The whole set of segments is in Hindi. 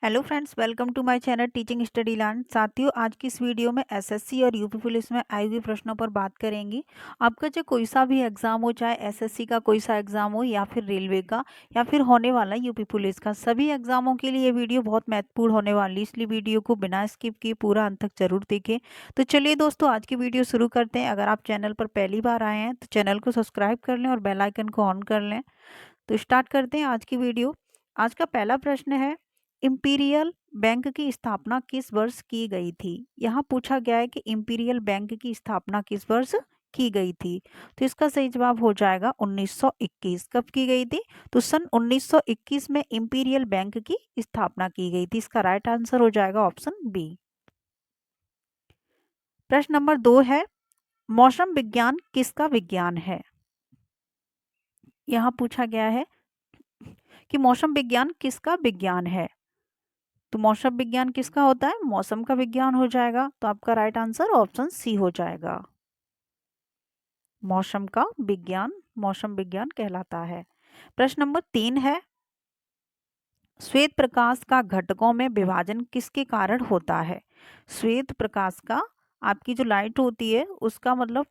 Hello friends, welcome to my channel teaching study learn. साथियों, आज की इस वीडियो में एसएससी और यूपी पुलिस में आई हुई प्रश्नों पर बात करेंगे। आपका जो कोई सा भी एग्जाम हो, चाहे एसएससी का कोई सा एग्जाम हो या फिर रेलवे का या फिर होने वाला यूपी पुलिस का, सभी एग्जामों के लिए ये वीडियो बहुत महत्वपूर्ण होने वाली है, इसलिए वीडियो को बिना स्किप किए पूरा अंत तक जरूर देखें। तो चलिए दोस्तों, आज की वीडियो शुरू करते हैं। अगर आप चैनल पर पहली बार आए हैं तो चैनल को सब्सक्राइब कर लें और बेल आइकन को ऑन कर लें। तो स्टार्ट करते हैं आज की वीडियो। आज का पहला प्रश्न है, इंपीरियल बैंक की स्थापना किस वर्ष की गई थी। यहाँ पूछा गया है कि इंपीरियल बैंक की स्थापना किस वर्ष की गई थी। तो इसका सही जवाब हो जाएगा 1921। कब की गई थी? तो सन 1921 में इंपीरियल बैंक की स्थापना की गई थी। इसका राइट आंसर हो जाएगा ऑप्शन बी। प्रश्न नंबर 2 है, मौसम विज्ञान किसका विज्ञान है। यहाँ पूछा गया है कि मौसम विज्ञान किसका विज्ञान है। तो मौसम विज्ञान किसका होता है? मौसम का विज्ञान हो जाएगा। तो आपका राइट आंसर ऑप्शन सी हो जाएगा। मौसम का विज्ञान मौसम विज्ञान कहलाता है। प्रश्न नंबर 3 है, श्वेत प्रकाश का घटकों में विभाजन किसके कारण होता है। श्वेत प्रकाश का, आपकी जो लाइट होती है उसका मतलब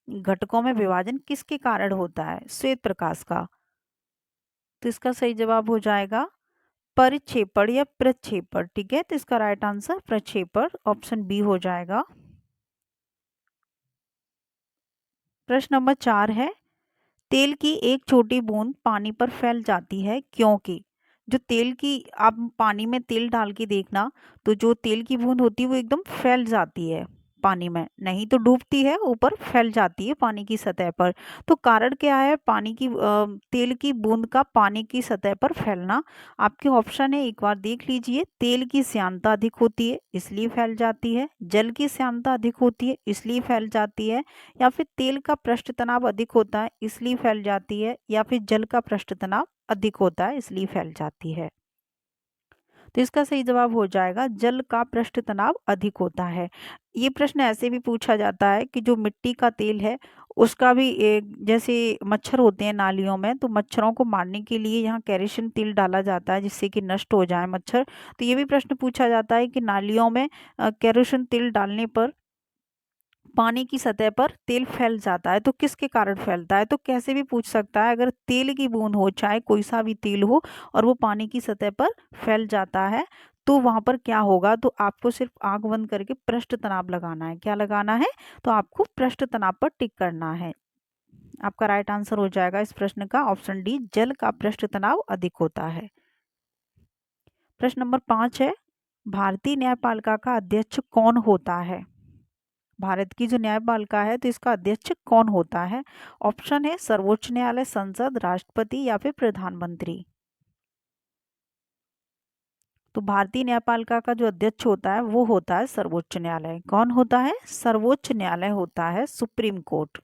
घटकों में विभाजन किसके कारण होता है? श्वेत प्रकाश का। तो इसका सही जवाब हो जाएगा परिक्षेपण या प्रक्षेपण। ठीक है, तो इसका राइट आंसर प्रक्षेपण ऑप्शन बी हो जाएगा। प्रश्न नंबर 4 है, तेल की एक छोटी बूंद पानी पर फैल जाती है क्योंकि। जो तेल की, आप पानी में तेल डाल के देखना, तो जो तेल की बूंद होती है वो एकदम फैल जाती है पानी में, नहीं तो डूबती है, ऊपर फैल जाती है पानी की सतह पर। तो कारण क्या है पानी की तेल की बूंद का पानी की सतह पर फैलना? आपके ऑप्शन है, एक बार देख लीजिए। तेल की श्यानता अधिक होती है इसलिए फैल जाती है, जल की श्यानता अधिक होती है इसलिए फैल जाती है, या फिर तेल का पृष्ठ तनाव अधिक होता है इसलिए फैल जाती है, या फिर जल का पृष्ठ तनाव अधिक होता है इसलिए फैल जाती है। तो इसका सही जवाब हो जाएगा जल का पृष्ठ तनाव अधिक होता है। ये प्रश्न ऐसे भी पूछा जाता है कि जो मिट्टी का तेल है उसका भी एक, जैसे मच्छर होते हैं नालियों में, तो मच्छरों को मारने के लिए यहाँ केरोसिन तेल डाला जाता है जिससे कि नष्ट हो जाए मच्छर। तो ये भी प्रश्न पूछा जाता है कि नालियों में केरोसिन तेल डालने पर पानी की सतह पर तेल फैल जाता है, तो किसके कारण फैलता है? तो कैसे भी पूछ सकता है, अगर तेल की बूंद हो, चाहे कोई सा भी तेल हो, और वो पानी की सतह पर फैल जाता है, तो वहां पर क्या होगा? तो आपको सिर्फ आंख बंद करके पृष्ठ तनाव लगाना है। क्या लगाना है? तो आपको पृष्ठ तनाव पर टिक करना है। आपका राइट आंसर हो जाएगा इस प्रश्न का ऑप्शन डी, जल का पृष्ठ तनाव अधिक होता है। प्रश्न नंबर 5 है, भारतीय न्यायपालिका का अध्यक्ष कौन होता है। भारत की जो न्यायपालिका है तो इसका अध्यक्ष कौन होता है? ऑप्शन है सर्वोच्च न्यायालय, संसद, राष्ट्रपति या फिर प्रधानमंत्री। तो भारतीय न्यायपालिका का जो अध्यक्ष होता है वो होता है सर्वोच्च न्यायालय। कौन होता है? सर्वोच्च न्यायालय होता है, सुप्रीम कोर्ट।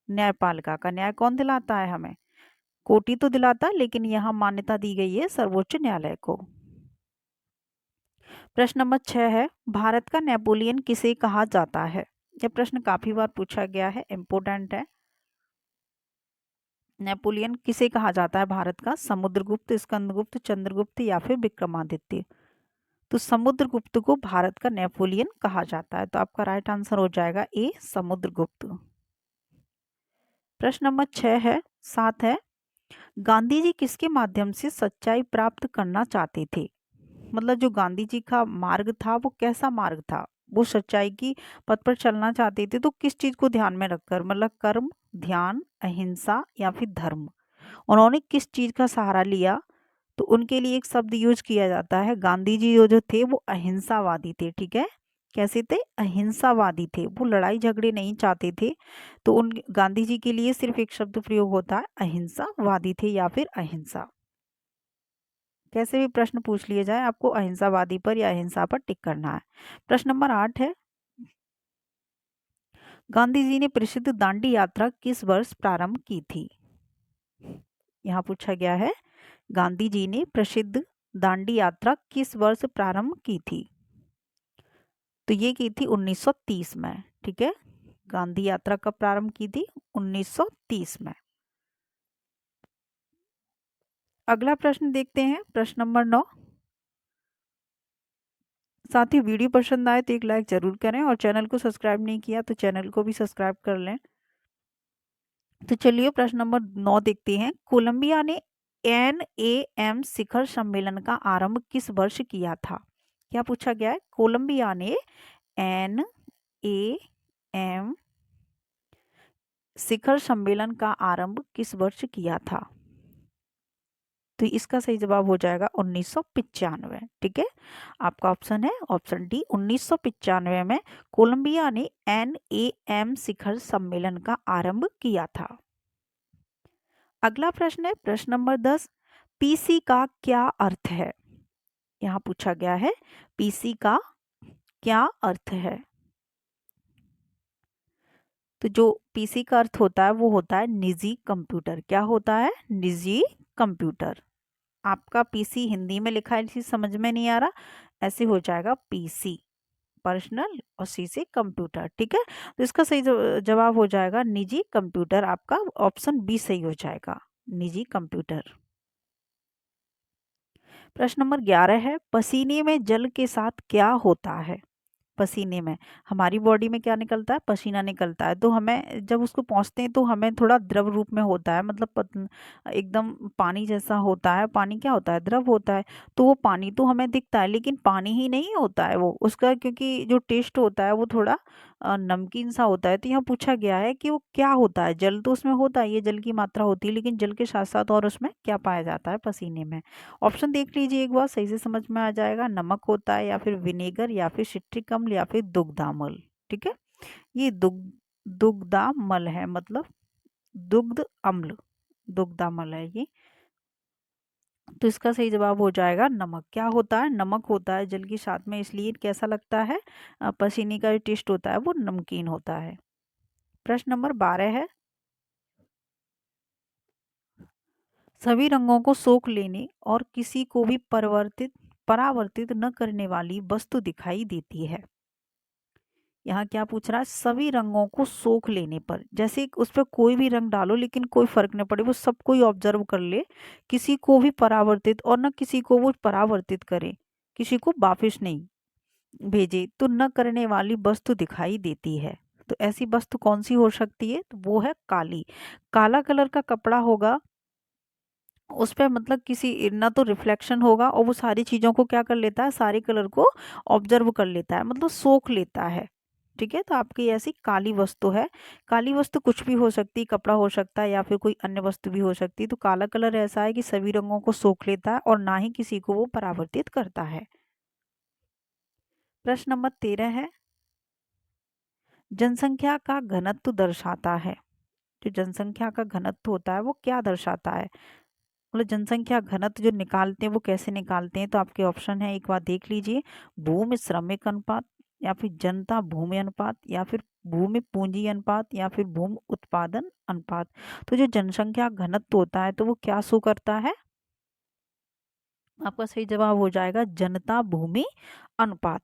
न्यायपालिका का न्याय कौन दिलाता है हमें? कोर्ट ही तो दिलाता है, लेकिन यहाँ मान्यता दी गई है सर्वोच्च न्यायालय को। प्रश्न नंबर 6 है, भारत का नेपोलियन किसे कहा जाता है। यह प्रश्न काफी बार पूछा गया है, इम्पोर्टेंट है। नेपोलियन किसे कहा जाता है भारत का? समुद्रगुप्त, स्कंदगुप्त, चंद्रगुप्त या फिर विक्रमादित्य। तो समुद्रगुप्त को भारत का नेपोलियन कहा जाता है। तो आपका राइट आंसर हो जाएगा ए, समुद्रगुप्त। प्रश्न नंबर 6 है, 7 है, गांधी जी किसके माध्यम से सच्चाई प्राप्त करना चाहते थे। मतलब जो गांधी जी का मार्ग था वो कैसा मार्ग था? वो सच्चाई की पथ पर चलना चाहते थे, तो किस चीज को ध्यान में रखकर? मतलब कर्म, ध्यान, अहिंसा या फिर धर्म। उन्होंने किस चीज का सहारा लिया? तो उनके लिए एक शब्द यूज किया जाता है, गांधी जी जो थे वो अहिंसावादी थे। ठीक है, कैसे थे? अहिंसावादी थे, वो लड़ाई झगड़े नहीं चाहते थे। तो उन गांधी जी के लिए सिर्फ एक शब्द प्रयोग होता है, अहिंसावादी थे या फिर अहिंसा। कैसे भी प्रश्न पूछ लिए जाए, आपको अहिंसावादी पर या अहिंसा पर टिक करना है। प्रश्न नंबर 8 है, गांधी जी ने प्रसिद्ध दांडी यात्रा किस वर्ष प्रारंभ की थी। यहाँ पूछा गया है, गांधी जी ने प्रसिद्ध दांडी यात्रा किस वर्ष प्रारंभ की थी। तो ये की थी 1930 में। ठीक है, गांधी यात्रा कब प्रारंभ की थी? 1930 में। अगला प्रश्न देखते हैं, प्रश्न नंबर 9, साथ ही वीडियो पसंद आए तो एक लाइक ज़रूर करें और चैनल को सब्सक्राइब नहीं किया तो चैनल को भी सब्सक्राइब कर लें। तो चलिए प्रश्न नंबर 9 देखते हैं। कोलंबिया ने NAM शिखर सम्मेलन का आरंभ किस वर्ष किया था? क्या पूछा गया है? कोलंबिया ने NAM शिखर सम्मेलन का आरंभ किस वर्ष किया था? तो इसका सही जवाब हो जाएगा 1995। ठीक है, आपका ऑप्शन है ऑप्शन डी 1995 में कोलंबिया ने NAM शिखर सम्मेलन का आरंभ किया था। अगला प्रश्न है प्रश्न नंबर 10। पीसी का क्या अर्थ है? यहाँ पूछा गया है पीसी का क्या अर्थ है? तो जो पीसी का अर्थ होता है वो होता है निजी कंप्यूटर। क्या होता है? निजी कंप्यूटर। आपका पीसी हिंदी में लिखा है, चीज समझ में नहीं आ रहा, ऐसे हो जाएगा पीसी पर्सनल और सी से कंप्यूटर। ठीक है, तो इसका सही जवाब हो जाएगा निजी कंप्यूटर। आपका ऑप्शन बी सही हो जाएगा, निजी कंप्यूटर। प्रश्न नंबर 11 है। पसीने में जल के साथ क्या होता है? पसीने में हमारी बॉडी में क्या निकलता है? पसीना निकलता है। तो हमें जब उसको पहुँचते हैं तो हमें थोड़ा द्रव रूप में होता है, मतलब एकदम पानी जैसा होता है। पानी क्या होता है? द्रव होता है। तो वो पानी तो हमें दिखता है लेकिन पानी ही नहीं होता है वो, उसका क्योंकि जो टेस्ट होता है वो थोड़ा नमकीन सा होता है। तो यहाँ पूछा गया है कि वो क्या होता है? जल तो उसमें होता है, ये जल की मात्रा होती है, लेकिन जल के साथ साथ और उसमें क्या पाया जाता है पसीने में? ऑप्शन देख लीजिए एक बार, सही से समझ में आ जाएगा। नमक होता है या फिर विनेगर या फिर सिट्रिक अम्ल या फिर दुग्धामल। ठीक है, ये दुग्धामल है, मतलब दुग्ध अम्ल, दुग्धामल है ये। तो इसका सही जवाब हो जाएगा नमक। क्या होता है? नमक होता है जल के साथ में, इसलिए कैसा लगता है? पसीने का जो टेस्ट होता है वो नमकीन होता है। प्रश्न नंबर 12 है। सभी रंगों को सोख लेने और किसी को भी परावर्तित न करने वाली वस्तु दिखाई देती है। यहाँ क्या पूछ रहा है? सभी रंगों को सोख लेने पर, जैसे उस पर कोई भी रंग डालो लेकिन कोई फर्क नहीं पड़े, वो सबको ही ऑब्जर्व कर ले, किसी को भी परावर्तित और न किसी को वो परावर्तित करे, किसी को वापिस नहीं भेजे, तो न करने वाली वस्तु दिखाई देती है। तो ऐसी वस्तु कौन सी हो सकती है? तो वो है काली। काला कलर का कपड़ा होगा, उस पे मतलब किसी ना तो रिफ्लेक्शन होगा और वो सारी चीजों को क्या कर लेता है? सारे कलर को ऑब्जर्व कर लेता है, मतलब सोख लेता है। ठीक है, तो आपकी ऐसी काली वस्तु है। काली वस्तु कुछ भी हो सकती है, कपड़ा हो सकता है या फिर कोई अन्य वस्तु भी हो सकती है। तो काला कलर ऐसा है कि सभी रंगों को सोख लेता है और ना ही किसी को वो परावर्तित करता है। प्रश्न नंबर 13 है। जनसंख्या का घनत्व दर्शाता है। जो जनसंख्या का घनत्व होता है वो क्या दर्शाता है? मतलब जनसंख्या घनत्व जो निकालते हैं वो कैसे निकालते हैं? तो आपके ऑप्शन है, एक बार देख लीजिए। भूमि श्रमिक अनुपात या फिर जनता भूमि अनुपात या फिर भूमि पूंजी अनुपात या फिर भूमि उत्पादन अनुपात। तो जो जनसंख्या घनत्व होता है तो वो क्या शो करता है? आपका सही जवाब हो जाएगा जनता भूमि अनुपात।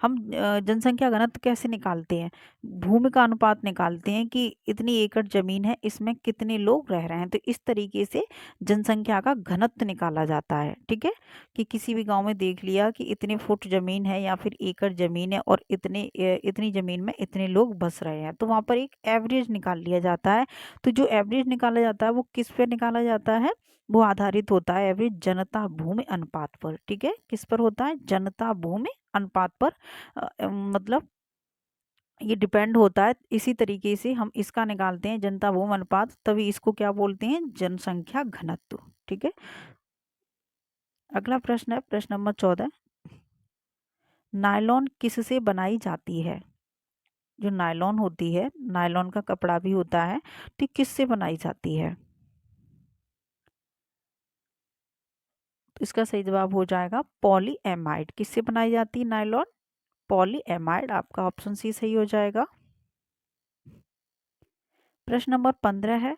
हम जनसंख्या घनत्व कैसे निकालते हैं? भूमि का अनुपात निकालते हैं कि इतनी एकड़ जमीन है, इसमें कितने लोग रह रहे हैं, तो इस तरीके से जनसंख्या का घनत्व निकाला जाता है। ठीक है, कि किसी भी गांव में देख लिया कि इतने फुट जमीन है या फिर एकड़ जमीन है और इतनी जमीन में इतने लोग बस रहे हैं, तो वहां पर एक एवरेज निकाल लिया जाता है। तो जो एवरेज निकाला जाता है वो किस पे निकाला जाता है? वो आधारित होता है एवरेज जनता भूमि अनुपात पर। ठीक है, किस पर होता है? जनता भूमि अनुपात पर। मतलब ये डिपेंड होता है। इसी तरीके से हम इसका निकालते हैं जनता भूमि अनुपात, तभी इसको क्या बोलते हैं? जनसंख्या घनत्व। ठीक है, अगला प्रश्न है प्रश्न नंबर 14। नायलॉन किससे बनाई जाती है? जो नायलॉन होती है, नायलॉन का कपड़ा भी होता है, तो किससे बनाई जाती है? तो इसका सही जवाब हो जाएगा पॉलीएमाइड। किससे बनाई जाती है नायलॉन? पॉलीएमाइड। आपका ऑप्शन सी सही हो जाएगा। प्रश्न नंबर 15 है।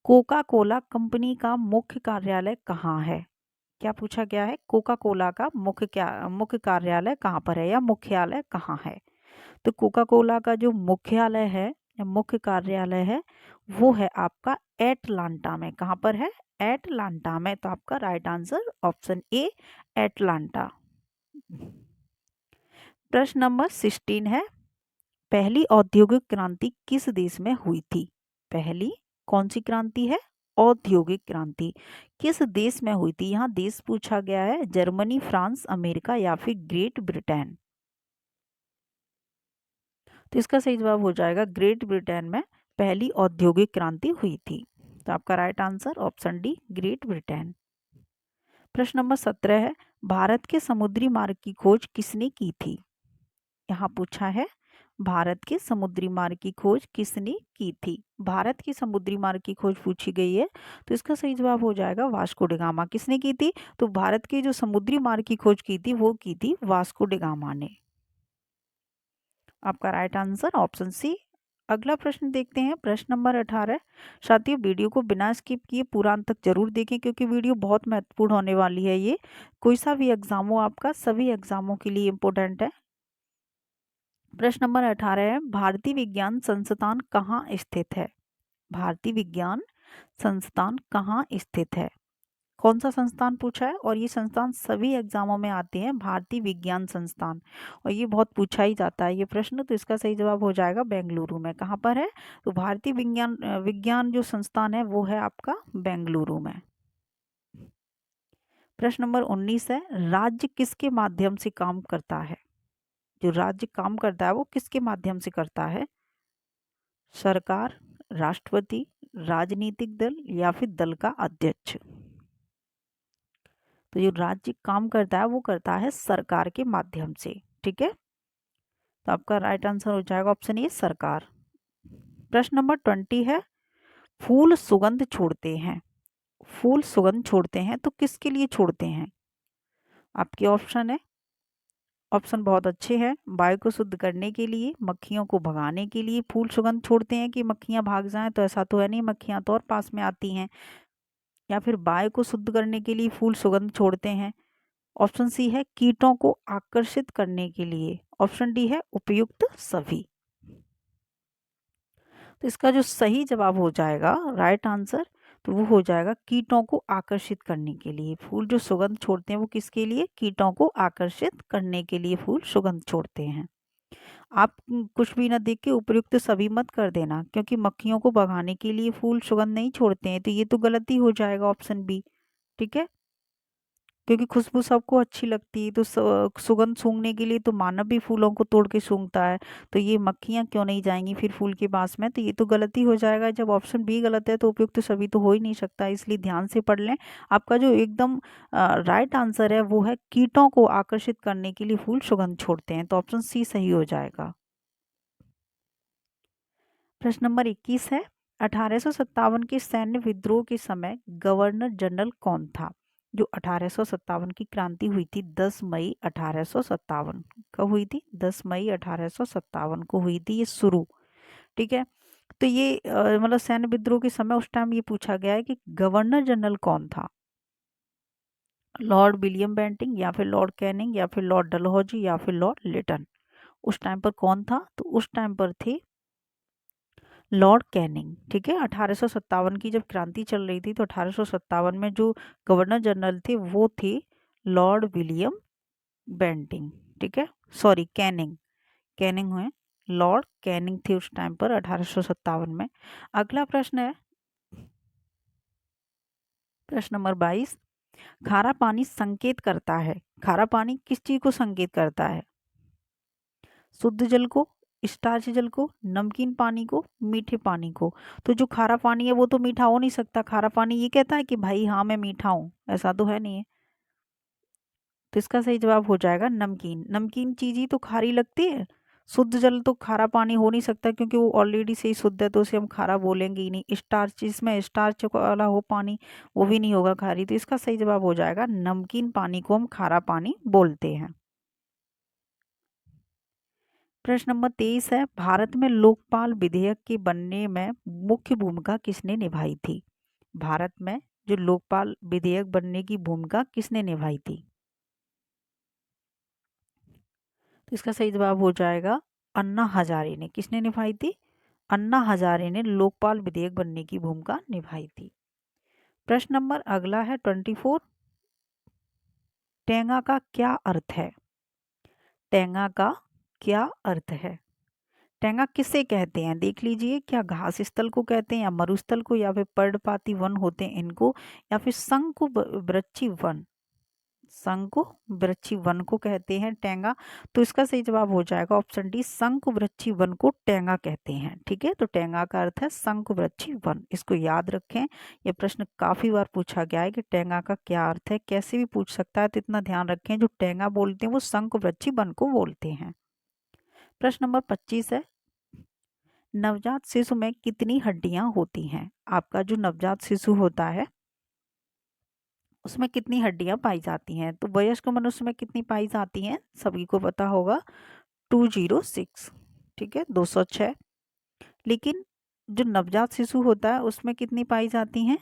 कोका कोला कंपनी का मुख्य कार्यालय कहाँ है? क्या पूछा गया है? कोका कोला का मुख्य कार्यालय कहाँ पर है या मुख्यालय कहाँ है? तो कोका कोला का जो मुख्यालय है या मुख्य कार्यालय है वो है आपका एटलांटा में। कहाँ पर है? एटलांटा में। तो आपका right answer option A, Atlanta. प्रश्न नंबर 16 है, पहली औद्योगिक क्रांति किस देश में हुई थी? पहली कौन सी क्रांति है? औद्योगिक क्रांति किस देश में हुई थी? यहाँ देश पूछा गया है, जर्मनी, फ्रांस, अमेरिका या फिर ग्रेट ब्रिटेन। तो इसका सही जवाब हो जाएगा ग्रेट ब्रिटेन में पहली औद्योगिक क्रांति हुई थी। तो आपका right answer option D, great Britain. प्रश्न नंबर 17 है, भारत के समुद्री मार्ग की खोज किसने की थी? यहाँ पूछा है, भारत के समुद्री मार्ग की खोज किसने की थी? भारत के समुद्री मार्ग की खोज पूछी गई है, तो इसका सही जवाब हो जाएगा वास्को डी गामा। किसने की थी? तो भारत के जो समुद्री मार्ग की खोज की थी वो की थी वास्को डी गामा ने। आपका राइट आंसर ऑप्शन सी। अगला प्रश्न देखते हैं, प्रश्न नंबर 18। साथियों, वीडियो को बिना स्किप किए पूरा अंत तक जरूर देखें क्योंकि वीडियो बहुत महत्वपूर्ण होने वाली है। ये कोई सा भी एग्जाम हो आपका, सभी एग्जामों के लिए इम्पोर्टेंट है। प्रश्न नंबर 18 है, भारतीय विज्ञान संस्थान कहाँ स्थित है? भारतीय विज्ञान संस्थान कहाँ स्थित है? कौन सा संस्थान पूछा है, और ये संस्थान सभी एग्जामों में आते हैं, भारतीय विज्ञान संस्थान, और ये बहुत पूछा ही जाता है ये प्रश्न। तो इसका सही जवाब हो जाएगा बेंगलुरु में। कहाँ पर है? तो भारतीय विज्ञान जो संस्थान है वो है आपका बेंगलुरु में। प्रश्न नंबर 19 है, राज्य किसके माध्यम से काम करता है? जो राज्य काम करता है वो किसके माध्यम से करता है? सरकार, राष्ट्रपति, राजनीतिक दल या फिर दल का अध्यक्ष? तो जो राज्य काम करता है वो करता है सरकार के माध्यम से। ठीक है, तो आपका राइट आंसर हो जाएगा ऑप्शन ए, सरकार। प्रश्न नंबर 20 है, फूल सुगंध छोड़ते हैं। फूल सुगंध छोड़ते हैं तो किसके लिए छोड़ते हैं? आपके ऑप्शन है, ऑप्शन बहुत अच्छे हैं। वायु को शुद्ध करने के लिए, मक्खियों को भगाने के लिए फूल सुगंध छोड़ते हैं कि मक्खियां भाग जाएं, तो ऐसा तो है नहीं, मक्खियां तो और पास में आती हैं। या फिर वायु को शुद्ध करने के लिए फूल सुगंध छोड़ते हैं। ऑप्शन सी है कीटों को आकर्षित करने के लिए। ऑप्शन डी है उपयुक्त सभी। तो इसका जो सही जवाब हो जाएगा, राइट आंसर, तो वो हो जाएगा कीटों को आकर्षित करने के लिए। फूल जो सुगंध छोड़ते हैं वो किसके लिए? कीटों को आकर्षित करने के लिए फूल सुगंध छोड़ते हैं। आप कुछ भी ना देख के उपयुक्त सभी मत कर देना, क्योंकि मक्खियों को भगाने के लिए फूल सुगंध नहीं छोड़ते हैं, तो ये तो गलती हो जाएगा ऑप्शन बी। ठीक है, क्योंकि खुशबू सबको अच्छी लगती है, तो सुगंध सूंघने के लिए तो मानव भी फूलों को तोड़ के सूंघता है, तो ये मक्खियां क्यों नहीं जाएंगी फिर फूल के पास में? तो ये तो गलती हो जाएगा। जब ऑप्शन बी गलत है तो उपयुक्त तो सभी तो हो ही नहीं सकता, इसलिए ध्यान से पढ़ लें। आपका जो एकदम राइट आंसर है वो है कीटों को आकर्षित करने के लिए फूल सुगंध छोड़ते हैं, तो ऑप्शन सी सही हो जाएगा। प्रश्न नंबर 21 है, 1857 के सैन्य विद्रोह के समय गवर्नर जनरल कौन था? जो 1857 की क्रांति हुई थी 10 मई 1857, कब हुई थी? 10 मई 1857 को हुई थी ये शुरू। ठीक है, तो ये मतलब सैन्य विद्रोह के समय उस टाइम ये पूछा गया है कि गवर्नर जनरल कौन था? लॉर्ड विलियम बेंटिंग या फिर लॉर्ड कैनिंग या फिर लॉर्ड डलहौजी या फिर लॉर्ड लिटन? उस टाइम पर कौन था? तो उस टाइम पर थे लॉर्ड कैनिंग। ठीक है, 1857 की जब क्रांति चल रही थी तो 1857 में जो गवर्नर जनरल थे वो थे लॉर्ड विलियम बेंटिंग। ठीक है, सॉरी कैनिंग, कैनिंग हुए, लॉर्ड कैनिंग थे उस टाइम पर 1857 में। अगला प्रश्न है, प्रश्न नंबर 22, खारा पानी संकेत करता है, खारा पानी किस चीज को संकेत करता है? शुद्ध जल को, स्टार्च जल को, नमकीन पानी को, मीठे पानी को? तो जो खारा पानी है वो तो मीठा हो नहीं सकता। खारा पानी ये कहता है कि भाई हाँ मैं मीठा हूँ, ऐसा तो है नहीं है। तो इसका सही जवाब हो जाएगा नमकीन। नमकीन चीज ही तो खारी लगती है। शुद्ध जल तो खारा पानी हो नहीं सकता क्योंकि वो ऑलरेडी से ही शुद्ध है, तो उसे हम खारा बोलेंगे ही नहीं। स्टार्च, जिसमें स्टार्च वाला हो पानी, वो भी नहीं होगा खारी। तो इसका सही जवाब हो जाएगा नमकीन पानी को हम खारा पानी बोलते हैं। प्रश्न नंबर 23 है, भारत में लोकपाल विधेयक के बनने में मुख्य भूमिका किसने निभाई थी? भारत में जो लोकपाल विधेयक बनने की भूमिका किसने निभाई थी? तो इसका सही जवाब हो जाएगा अन्ना हजारे ने। किसने निभाई थी? अन्ना हजारे ने लोकपाल विधेयक बनने की भूमिका निभाई थी। प्रश्न नंबर अगला है 24, टेंगा का क्या अर्थ है? टेंगा का क्या अर्थ है? टेंगा किसे कहते हैं देख लीजिए, क्या घास स्थल को कहते हैं या मरुस्थल को या फिर पर्णपाती वन होते हैं इनको, या फिर शंकु वृक्षी वन, शंकु वृक्षी वन को कहते हैं टेंगा। तो इसका सही जवाब हो जाएगा ऑप्शन डी, शंकु वृक्षी वन को टेंगा कहते हैं। ठीक है, तो टेंगा का अर्थ है शंकु वृक्षी वन, इसको याद रखें। यह प्रश्न काफी बार पूछा गया है कि टेंगा का क्या अर्थ है, कैसे भी पूछ सकता है, तो इतना ध्यान रखें जो टेंगा बोलते हैं वो शंकु वृक्षी वन को बोलते हैं। प्रश्न नंबर 25 है, नवजात शिशु में कितनी हड्डियां होती हैं? आपका जो नवजात शिशु होता है उसमें कितनी हड्डियां पाई जाती हैं? तो वयस्क मनुष्य में कितनी पाई जाती हैं सभी को पता होगा, 206। ठीक है, 206। लेकिन जो नवजात शिशु होता है उसमें कितनी पाई जाती हैं?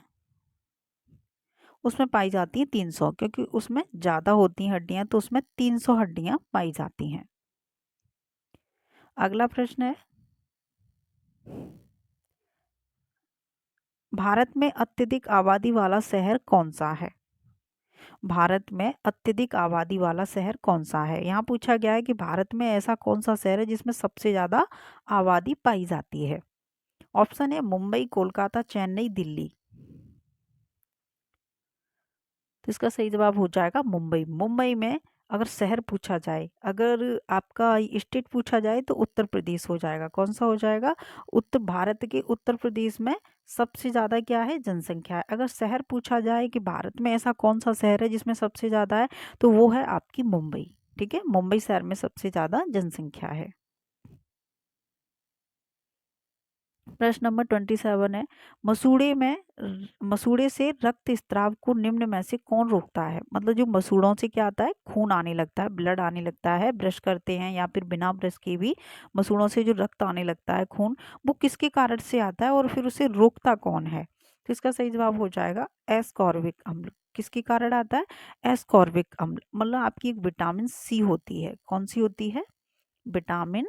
उसमें पाई जाती हैं 300, क्योंकि उसमें ज्यादा होती हैं हड्डियां, तो उसमें 300 हड्डियां पाई जाती हैं। अगला प्रश्न है, भारत में अत्यधिक आबादी वाला शहर कौन सा है? भारत में अत्यधिक आबादी वाला शहर कौन सा है? यहाँ पूछा गया है कि भारत में ऐसा कौन सा शहर है जिसमें सबसे ज्यादा आबादी पाई जाती है। ऑप्शन है मुंबई, कोलकाता, चेन्नई, दिल्ली। तो इसका सही जवाब हो जाएगा मुंबई। मुंबई में अगर शहर पूछा जाए, अगर आपका स्टेट पूछा जाए तो उत्तर प्रदेश हो जाएगा। कौन सा हो जाएगा? उत्तर भारत के उत्तर प्रदेश में सबसे ज्यादा क्या है? जनसंख्या है। अगर शहर पूछा जाए कि भारत में ऐसा कौन सा शहर है जिसमें सबसे ज्यादा है, तो वो है आपकी मुंबई। ठीक है, मुंबई शहर में सबसे ज्यादा जनसंख्या है। प्रश्न नंबर 27 है, मसूड़े से रक्त स्राव को निम्न में से कौन रोकता है? मतलब जो मसूड़ों से क्या आता है? खून आने लगता है, ब्लड आने लगता है, ब्रश करते हैं या फिर बिना ब्रश के भी मसूड़ों से जो रक्त आने लगता है, खून, वो किसके कारण से आता है और फिर उसे रोकता कौन है? तो इसका सही जवाब हो जाएगा एस्कॉर्बिक अम्ल। किसके कारण आता है? एस्कॉर्बिक अम्ल। मतलब आपकी एक विटामिन सी होती है, कौन सी होती है? विटामिन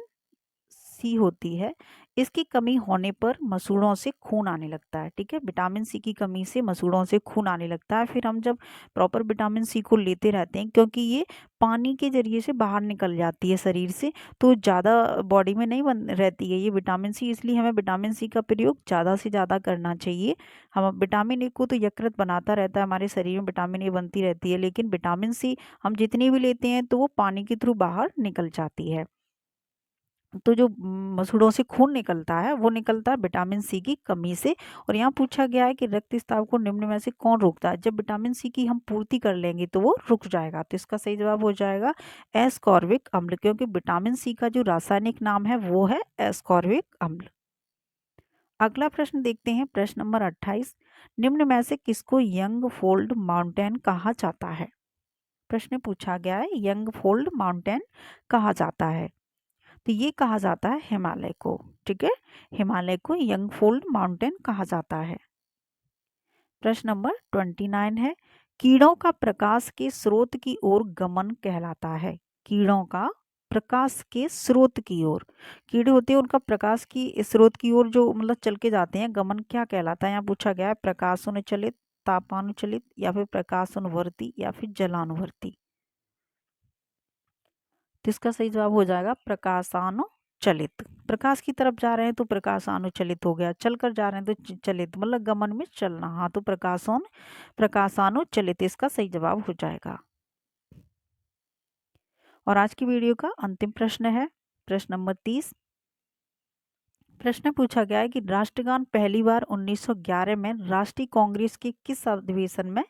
सी होती है। इसकी कमी होने पर मसूड़ों से खून आने लगता है। ठीक है, विटामिन सी की कमी से मसूड़ों से खून आने लगता है। फिर हम जब प्रॉपर विटामिन सी को लेते रहते हैं, क्योंकि ये पानी के जरिए से बाहर निकल जाती है शरीर से, तो ज़्यादा बॉडी में नहीं बन रहती है ये विटामिन सी, इसलिए हमें विटामिन सी का प्रयोग ज़्यादा से ज़्यादा करना चाहिए। हम विटामिन ए को तो यकृत बनाता रहता है, हमारे शरीर में विटामिन ए बनती रहती है, लेकिन विटामिन सी हम जितनी भी लेते हैं तो वो पानी के थ्रू बाहर निकल जाती है। तो जो मसूड़ों से खून निकलता है वो निकलता है विटामिन सी की कमी से। और यहाँ पूछा गया है कि रक्तस्राव को निम्न में से कौन रोकता है? जब विटामिन सी की हम पूर्ति कर लेंगे तो वो रुक जाएगा। तो इसका सही जवाब हो जाएगा एस्कॉर्बिक अम्ल, क्योंकि विटामिन सी का जो रासायनिक नाम है वो है एस्कॉर्बिक अम्ल। अगला प्रश्न देखते हैं, प्रश्न नंबर 28, निम्न में से किसको यंग फोल्ड माउंटेन कहा जाता है? प्रश्न पूछा गया है यंग फोल्ड माउंटेन कहा जाता है, तो ये कहा जाता है हिमालय को। ठीक है, हिमालय को यंगफोल्ड माउंटेन कहा जाता है। प्रश्न नंबर 29 है, कीड़ों का प्रकाश के स्रोत की ओर गमन कहलाता है। कीड़ों का प्रकाश के स्रोत की ओर, कीड़े होते हैं उनका प्रकाश की स्रोत की ओर जो मतलब चल के जाते हैं, गमन क्या कहलाता है? यहाँ पूछा गया है प्रकाशानुचलित, तापानुचलित या फिर प्रकाशानुवर्ती या फिर जलानुवर्ती। तो इसका सही जवाब हो जाएगा प्रकाशानुचलित। प्रकाश की तरफ जा रहे हैं तो प्रकाशानुचलित हो गया, चलकर जा रहे हैं तो चलित, मतलब गमन में चलना। हाँ, तो प्रकाशानुचलित इसका सही जवाब हो जाएगा। और आज की वीडियो का अंतिम प्रश्न है, प्रश्न नंबर 30। प्रश्न पूछा गया है कि राष्ट्रगान पहली बार 1911 में राष्ट्रीय कांग्रेस के किस अधिवेशन में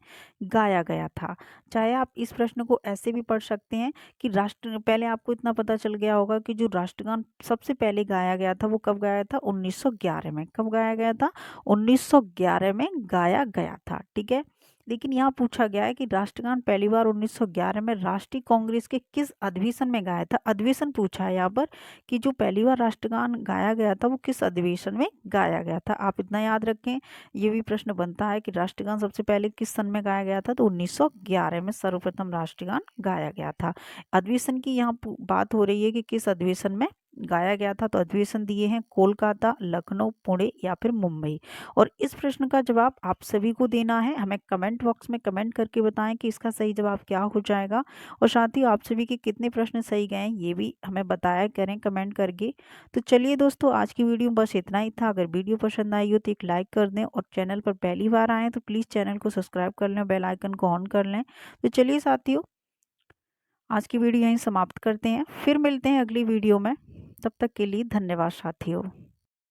गाया गया था? चाहे आप इस प्रश्न को ऐसे भी पढ़ सकते हैं कि पहले आपको इतना पता चल गया होगा कि जो राष्ट्रगान सबसे पहले गाया गया था वो कब गाया था? 1911 में। कब गाया गया था? 1911 में गाया गया था। ठीक है, लेकिन यहाँ पूछा गया है कि राष्ट्रगान पहली बार 1911 में राष्ट्रीय कांग्रेस के किस अधिवेशन में गाया था? अधिवेशन पूछा है यहाँ पर कि जो पहली बार राष्ट्रगान गाया गया था वो किस अधिवेशन में गाया गया था। आप इतना याद रखें, ये भी प्रश्न बनता है कि राष्ट्रगान सबसे पहले किस सन में गाया गया था? तो 1911 में सर्वप्रथम राष्ट्रगान गाया गया था। अधिवेशन की यहाँ बात हो रही है कि किस अधिवेशन में गाया गया था। तो अधिवेशन दिए हैं कोलकाता, लखनऊ, पुणे या फिर मुंबई। और इस प्रश्न का जवाब आप सभी को देना है। हमें कमेंट बॉक्स में कमेंट करके बताएं कि इसका सही जवाब क्या हो जाएगा। और साथ ही आप सभी के कितने प्रश्न सही गए ये भी हमें बताया करें कमेंट करके। तो चलिए दोस्तों, आज की वीडियो बस इतना ही था। अगर वीडियो पसंद आई हो तो एक लाइक कर दें, और चैनल पर पहली बार आएँ तो प्लीज़ चैनल को सब्सक्राइब कर लें, बेल आइकन को ऑन कर लें। तो चलिए साथियों, आज की वीडियो यहीं समाप्त करते हैं, फिर मिलते हैं अगली वीडियो में। तब तक के लिए धन्यवाद साथियों।